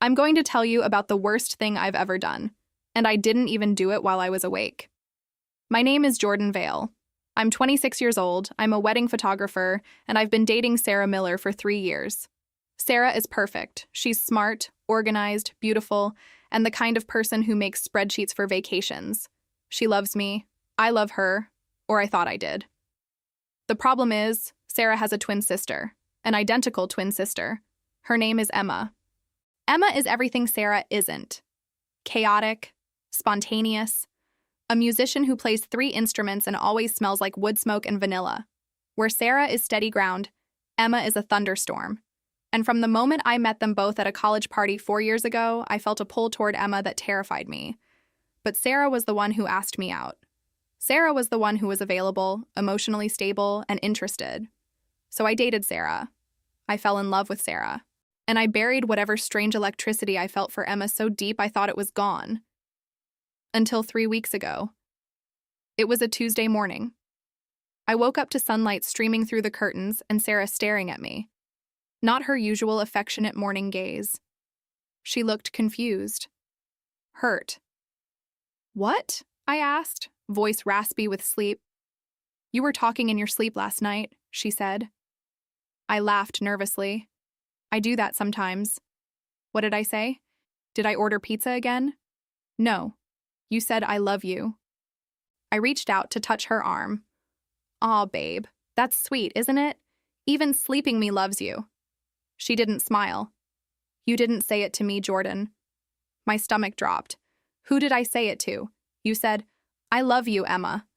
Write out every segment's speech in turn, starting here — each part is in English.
I'm going to tell you about the worst thing I've ever done, and I didn't even do it while I was awake. My name is Jordan Vale. I'm 26 years old, I'm a wedding photographer, and I've been dating Sarah Miller for 3 years. Sarah is perfect. She's smart, organized, beautiful, and the kind of person who makes spreadsheets for vacations. She loves me. I love her. Or I thought I did. The problem is, Sarah has a twin sister, an identical twin sister. Her name is Emma. Emma is everything Sarah isn't. Chaotic, spontaneous, a musician who plays 3 instruments and always smells like wood smoke and vanilla. Where Sarah is steady ground, Emma is a thunderstorm. And from the moment I met them both at a college party 4 years ago, I felt a pull toward Emma that terrified me. But Sarah was the one who asked me out. Sarah was the one who was available, emotionally stable, and interested. So I dated Sarah. I fell in love with Sarah. And I buried whatever strange electricity I felt for Emma so deep I thought it was gone. Until 3 weeks ago. It was a Tuesday morning. I woke up to sunlight streaming through the curtains and Sarah staring at me. Not her usual affectionate morning gaze. She looked confused. Hurt. "What?" I asked, voice raspy with sleep. "You were talking in your sleep last night," she said. I laughed nervously. I do that sometimes. What did I say? Did I order pizza again? No. You said I love you. I reached out to touch her arm. Aw, babe, that's sweet, isn't it? Even sleeping me loves you. She didn't smile. You didn't say it to me, Jordan. My stomach dropped. Who did I say it to? You said, I love you, Emma.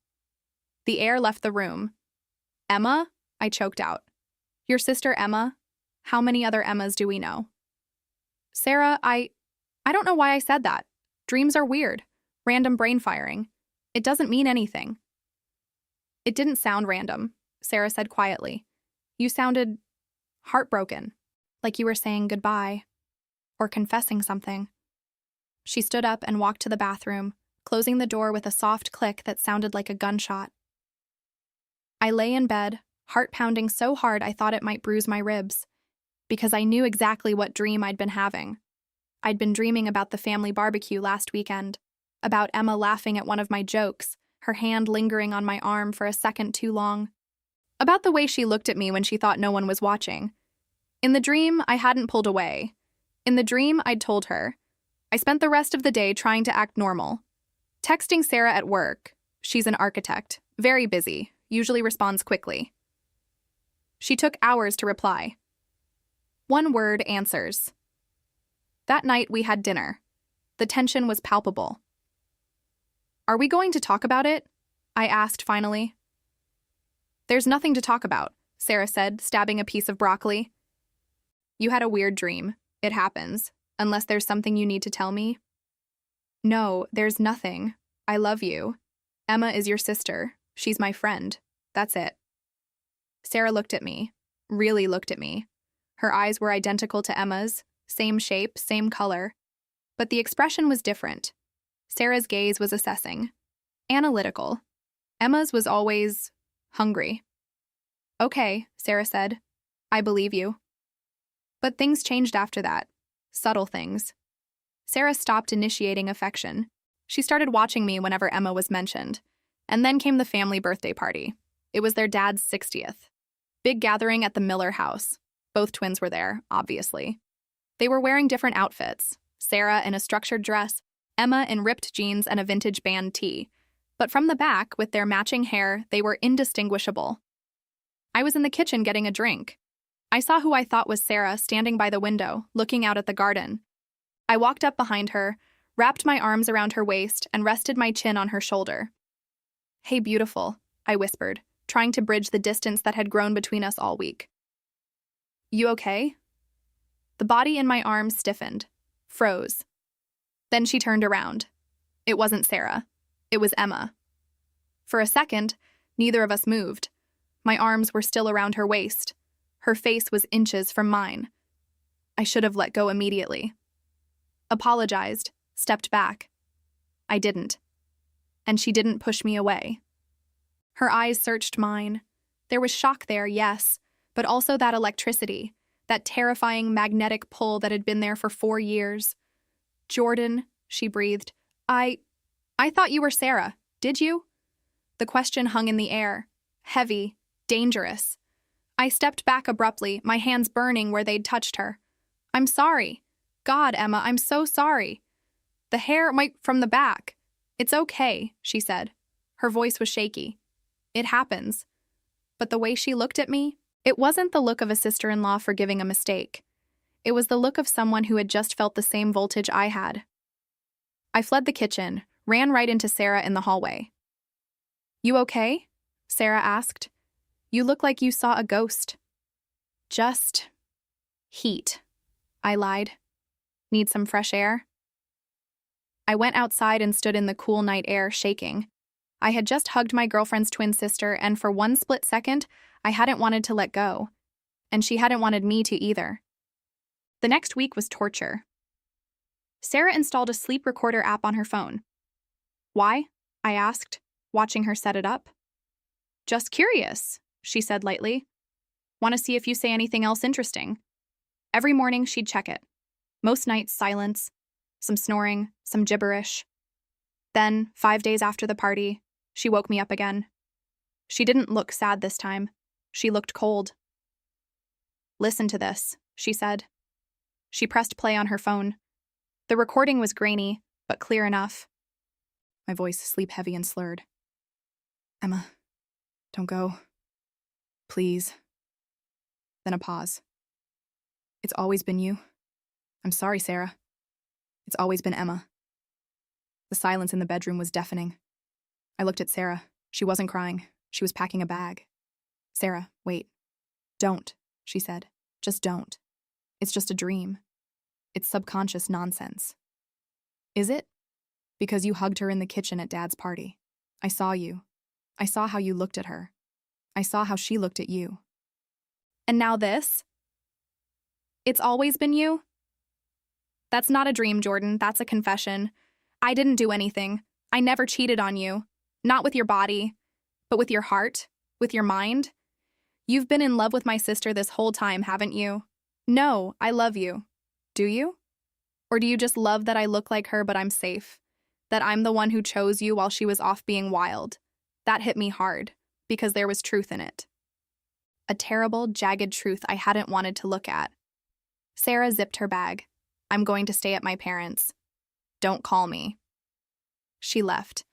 The air left the room. Emma? I choked out. Your sister Emma? How many other Emmas do we know? Sarah, I don't know why I said that. Dreams are weird. Random brain firing. It doesn't mean anything. It didn't sound random, Sarah said quietly. You sounded heartbroken, like you were saying goodbye, or confessing something. She stood up and walked to the bathroom, closing the door with a soft click that sounded like a gunshot. I lay in bed, heart pounding so hard I thought it might bruise my ribs, because I knew exactly what dream I'd been having. I'd been dreaming about the family barbecue last weekend, about Emma laughing at one of my jokes, her hand lingering on my arm for a second too long, about the way she looked at me when she thought no one was watching. In the dream, I hadn't pulled away. In the dream, I'd told her. I spent the rest of the day trying to act normal. Texting Sarah at work. She's an architect, very busy, usually responds quickly. She took hours to reply. One word answers. That night we had dinner. The tension was palpable. Are we going to talk about it? I asked finally. There's nothing to talk about, Sarah said, stabbing a piece of broccoli. You had a weird dream. It happens. Unless there's something you need to tell me. No, there's nothing. I love you. Emma is your sister. She's my friend. That's it. Sarah looked at me. Really looked at me. Her eyes were identical to Emma's. Same shape, same color. But the expression was different. Sarah's gaze was assessing. Analytical. Emma's was always hungry. Okay, Sarah said. I believe you. But things changed after that. Subtle things. Sarah stopped initiating affection. She started watching me whenever Emma was mentioned. And then came the family birthday party. It was their dad's 60th. Big gathering at the Miller house. Both twins were there, obviously. They were wearing different outfits. Sarah in a structured dress, Emma in ripped jeans and a vintage band tee. But from the back, with their matching hair, they were indistinguishable. I was in the kitchen getting a drink. I saw who I thought was Sarah standing by the window, looking out at the garden. I walked up behind her, wrapped my arms around her waist, and rested my chin on her shoulder. Hey, beautiful, I whispered, trying to bridge the distance that had grown between us all week. You okay? The body in my arms stiffened, froze. Then she turned around. It wasn't Sarah. It was Emma. For a second, neither of us moved. My arms were still around her waist. Her face was inches from mine. I should have let go immediately. Apologized, stepped back. I didn't. And she didn't push me away. Her eyes searched mine. There was shock there, yes, but also that electricity, that terrifying magnetic pull that had been there for 4 years. "Jordan," she breathed, I thought you were Sarah, did you?" The question hung in the air, heavy, dangerous. I stepped back abruptly, my hands burning where they'd touched her. "I'm sorry. God, Emma, I'm so sorry. The hair might from the back. It's okay," she said. Her voice was shaky. "It happens." But the way she looked at me, it wasn't the look of a sister-in-law forgiving a mistake. It was the look of someone who had just felt the same voltage I had. I fled the kitchen, ran right into Sarah in the hallway. "You okay?" Sarah asked. "You look like you saw a ghost." "Just heat," I lied. "Need some fresh air?" I went outside and stood in the cool night air, shaking. I had just hugged my girlfriend's twin sister, and for one split second, I hadn't wanted to let go. And she hadn't wanted me to either. The next week was torture. Sarah installed a sleep recorder app on her phone. "Why?" I asked, watching her set it up. "Just curious," she said lightly. "Want to see if you say anything else interesting." Every morning, she'd check it. Most nights, silence, some snoring, some gibberish. Then, 5 days after the party, she woke me up again. She didn't look sad this time. She looked cold. "Listen to this," she said. She pressed play on her phone. The recording was grainy, but clear enough. My voice sleep-heavy and slurred. "Emma, don't go. Please." Then a pause. "It's always been you. I'm sorry, Sarah. It's always been Emma." The silence in the bedroom was deafening. I looked at Sarah. She wasn't crying. She was packing a bag. "Sarah, wait. Don't," she said. "Just don't. It's just a dream. It's subconscious nonsense." "Is it?" "Because you hugged her in the kitchen at Dad's party. I saw you. I saw how you looked at her. I saw how she looked at you." "And now this? It's always been you?" "That's not a dream, Jordan. That's a confession. I didn't do anything. I never cheated on you. Not with your body, but with your heart, with your mind. You've been in love with my sister this whole time, haven't you? No, I love you. Do you? Or do you just love that I look like her but I'm safe? That I'm the one who chose you while she was off being wild? That hit me hard, because there was truth in it. A terrible, jagged truth I hadn't wanted to look at. Sarah zipped her bag. "I'm going to stay at my parents'. Don't call me." She left.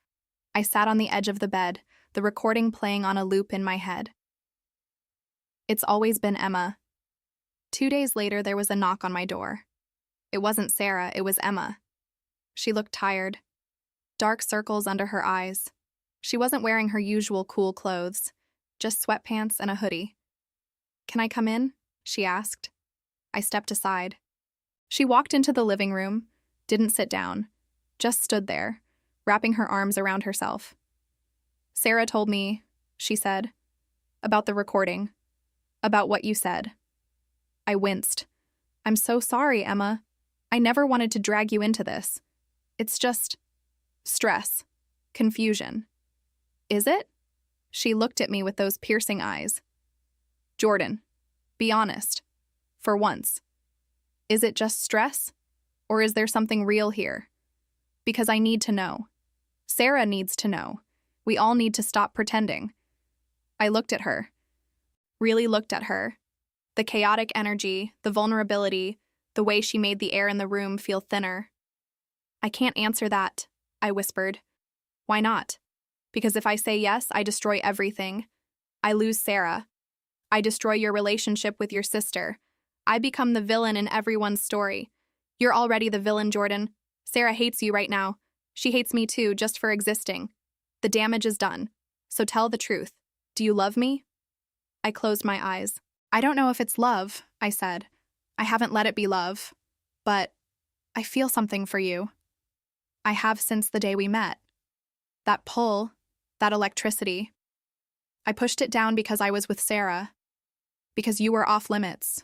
I sat on the edge of the bed, the recording playing on a loop in my head. It's always been Emma. 2 days later, there was a knock on my door. It wasn't Sarah, it was Emma. She looked tired. Dark circles under her eyes. She wasn't wearing her usual cool clothes, just sweatpants and a hoodie. "Can I come in?" she asked. I stepped aside. She walked into the living room, didn't sit down, just stood there, wrapping her arms around herself. "Sarah told me," she said, "about the recording, about what you said." I winced. "I'm so sorry, Emma. I never wanted to drag you into this. It's just stress, confusion." "Is it?" She looked at me with those piercing eyes. "Jordan, be honest. For once. Is it just stress? Or is there something real here? Because I need to know. Sarah needs to know. We all need to stop pretending." I looked at her. Really looked at her. The chaotic energy, the vulnerability, the way she made the air in the room feel thinner. "I can't answer that," I whispered. "Why not?" "Because if I say yes, I destroy everything. I lose Sarah. I destroy your relationship with your sister. I become the villain in everyone's story. You're already the villain, Jordan. Sarah hates you right now. She hates me too, just for existing. The damage is done. So tell the truth. Do you love me?" I closed my eyes. "I don't know if it's love," I said. "I haven't let it be love. But I feel something for you. I have since the day we met. That pull, that electricity. I pushed it down because I was with Sarah. Because you were off limits.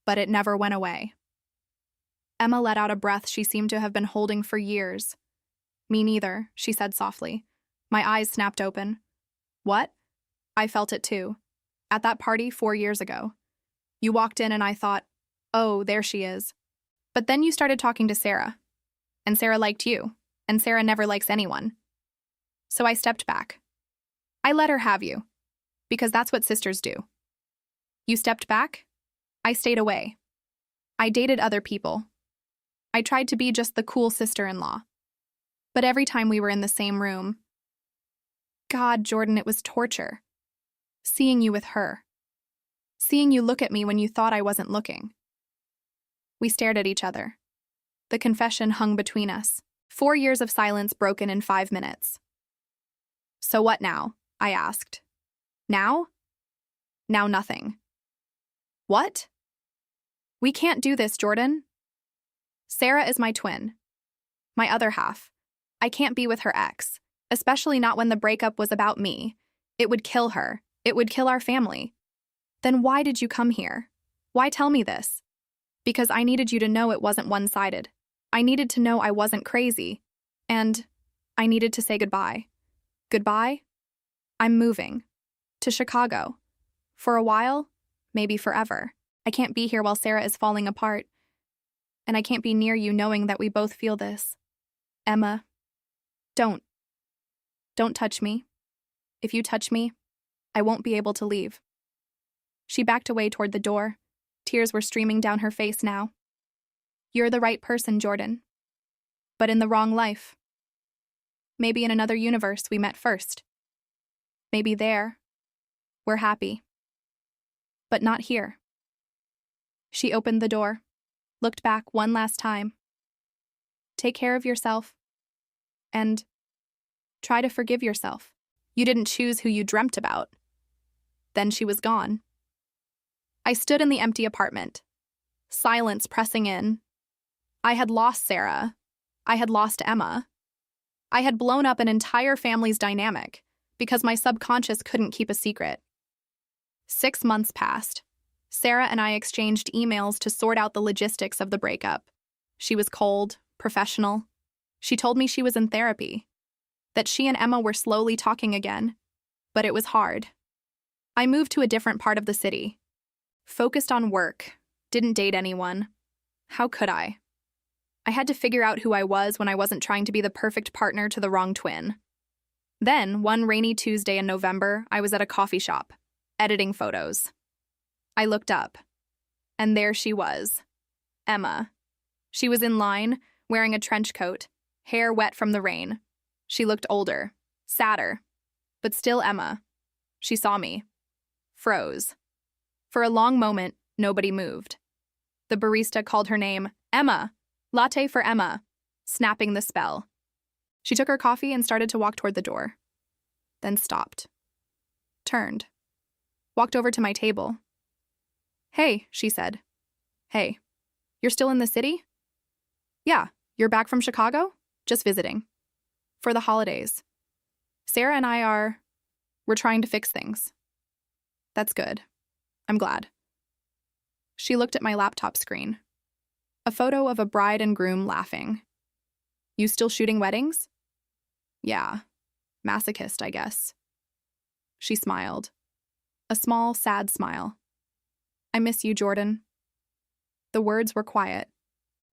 But it never went away." Emma let out a breath she seemed to have been holding for years. "Me neither," she said softly. My eyes snapped open. "What?" I felt it too. At that party 4 years ago. You walked in and I thought, oh, there she is. But then you started talking to Sarah. And Sarah liked you. And Sarah never likes anyone. So I stepped back. I let her have you. Because that's what sisters do. You stepped back. I stayed away. I dated other people. I tried to be just the cool sister-in-law. But every time we were in the same room, God, Jordan, it was torture. Seeing you with her. Seeing you look at me when you thought I wasn't looking. We stared at each other. The confession hung between us. 4 years of silence broken in 5 minutes. So what now? I asked. Now? Now nothing. What? We can't do this, Jordan. Sarah is my twin. My other half. I can't be with her ex, especially not when the breakup was about me. It would kill her. It would kill our family. Then why did you come here? Why tell me this? Because I needed you to know it wasn't one-sided. I needed to know I wasn't crazy. And I needed to say goodbye. Goodbye? I'm moving. To Chicago. For a while, maybe forever. I can't be here while Sarah is falling apart. And I can't be near you knowing that we both feel this. Emma, don't touch me. If you touch me, I won't be able to leave. She backed away toward the door. Tears were streaming down her face now. You're the right person, Jordan. But in the wrong life. Maybe in another universe we met first. Maybe there, we're happy. But not here. She opened the door, looked back one last time. Take care of yourself. And try to forgive yourself. You didn't choose who you dreamt about. Then she was gone. I stood in the empty apartment, silence pressing in. I had lost Sarah. I had lost Emma. I had blown up an entire family's dynamic because my subconscious couldn't keep a secret. 6 months passed. Sarah and I exchanged emails to sort out the logistics of the breakup. She was cold, professional. She told me she was in therapy, that she and Emma were slowly talking again, but it was hard. I moved to a different part of the city. Focused on work, didn't date anyone. How could I? I had to figure out who I was when I wasn't trying to be the perfect partner to the wrong twin. Then, one rainy Tuesday in November, I was at a coffee shop, editing photos. I looked up, and there she was, Emma. She was in line, wearing a trench coat, hair wet from the rain. She looked older, sadder, but still Emma. She saw me. Froze. For a long moment, nobody moved. The barista called her name, Emma, latte for Emma, snapping the spell. She took her coffee and started to walk toward the door. Then stopped. Turned. Walked over to my table. Hey, she said. Hey, you're still in the city? Yeah, you're back from Chicago? Just visiting. For the holidays. Sarah and we're trying to fix things. That's good. I'm glad. She looked at my laptop screen. A photo of a bride and groom laughing. You still shooting weddings? Yeah. Masochist, I guess. She smiled. A small, sad smile. I miss you, Jordan. The words were quiet,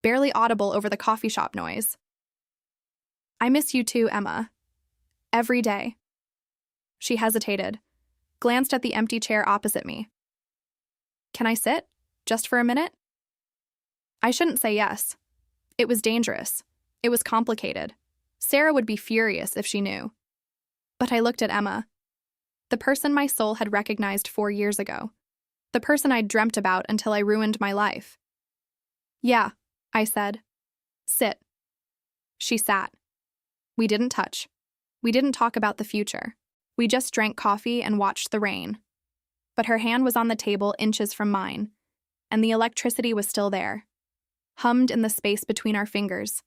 barely audible over the coffee shop noise. I miss you too, Emma. Every day. She hesitated, glanced at the empty chair opposite me. Can I sit? Just for a minute? I shouldn't say yes. It was dangerous. It was complicated. Sarah would be furious if she knew. But I looked at Emma. The person my soul had recognized 4 years ago. The person I'd dreamt about until I ruined my life. Yeah, I said. Sit. She sat. We didn't touch. We didn't talk about the future. We just drank coffee and watched the rain. But her hand was on the table inches from mine, and the electricity was still there. Hummed in the space between our fingers.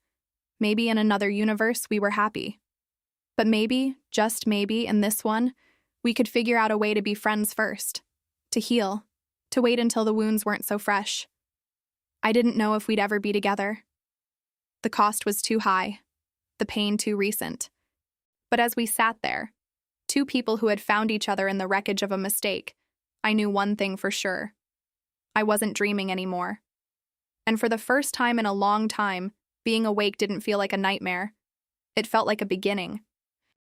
Maybe in another universe we were happy. But maybe, just maybe, in this one, we could figure out a way to be friends first. To heal. To wait until the wounds weren't so fresh. I didn't know if we'd ever be together. The cost was too high. The pain too recent. But as we sat there, two people who had found each other in the wreckage of a mistake, I knew one thing for sure. I wasn't dreaming anymore. And for the first time in a long time, being awake didn't feel like a nightmare. It felt like a beginning.